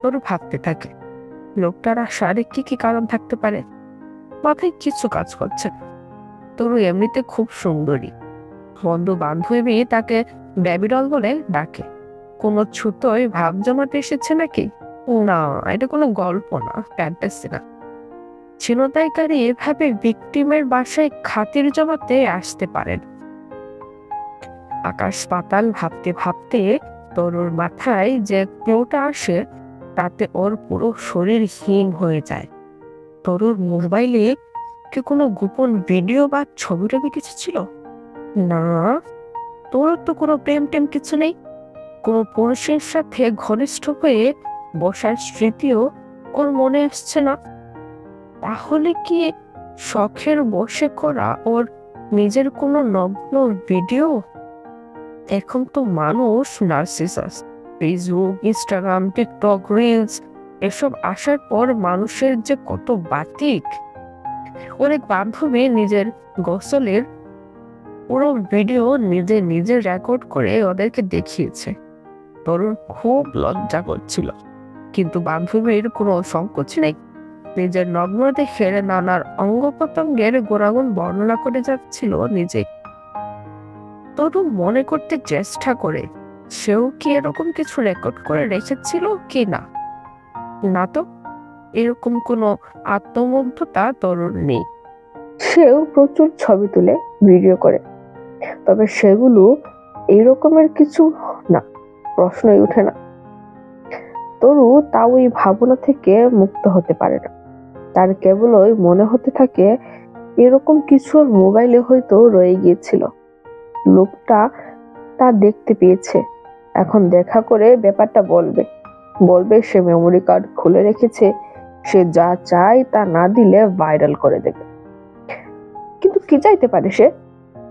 তরু ভাবতে থাকে লোকটার আসার কি কি কারণ থাকতে পারে। মাথায় কিছু কাজ করছে না। তরু এমনিতে খুব সুন্দরী, বন্ধু বান্ধবী তাকে বেবিডল বলে ডাকে। কোনো ছুতোয় ভাব জমাতে এসেছে নাকি? না, এটা কোনো গল্প না, ফ্যান্টাসি না। ছিনতাইকারী এভাবে ভিকটিমের বাসায় খাতির জমাতে আসতে পারেন। আকাশ পাতাল ভাবতে ভাবতে তরুর মাথায় যে ক্লুটা আসে তাতে ওর পুরো শরীর হিম হয়ে যায়। তরুর মোবাইলে কি কোনো গোপন ভিডিও বা ছবি টবি কিছু ছিল? না, তোর তো কোনো প্রেম টেম কিছু নেই। কোনো পুরুষের সাথে ঘনিষ্ঠ হয়ে বসার স্মৃতিও ওর মনে আসছে না। তাহলে কি শখের বশে করা ওর নিজের কোনো নগ্ন ভিডিও? এখন তো মানুষ narcissus, Facebook, Instagram, TikTok, reels এসব আসার পর মানুষের যে কত বাতিক। অনেক বান্ধবী নিজের গোসলের পুরো ভিডিও নিজে নিজে রেকর্ড করে ওদেরকে দেখিয়েছে। তরুণ খুব লজ্জা করছিল, কিন্তু বান্ধবীর কোনো সংকোচ নেই। নিজের নগ্ন দেখে নানার অঙ্গ প্রত্যঙ্গের গুণাগুণ বর্ণনা করে যাচ্ছিল নিজে। তরুণ মনে করতে চেষ্টা করে সেও কি এরকম কিছু রেকর্ড করে রেখেছিল কি না। না তো, এরকম কোনো আত্মমুগ্ধতা তরুণ নেই। সেও প্রচুর ছবি তুলে ভিডিও করে, তবে সেগুলো এইরকমের কিছু না, প্রশ্নই উঠে না। তরু তাও এই ভাবনা থেকে মুক্ত হতে পারে না। তার কেবলই মনে হতে থাকে এরকম কিছু মোবাইলে হয়তো রয়ে গিয়েছিল। লোকটা তা দেখতে পেয়েছে, এখন দেখা করে ব্যাপারটা বলবে সে মেমোরি কার্ড খুলে রেখেছে, সে যা চায় তা না দিলে ভাইরাল করে দেবে। কিন্তু কি চাইতে পারে সে?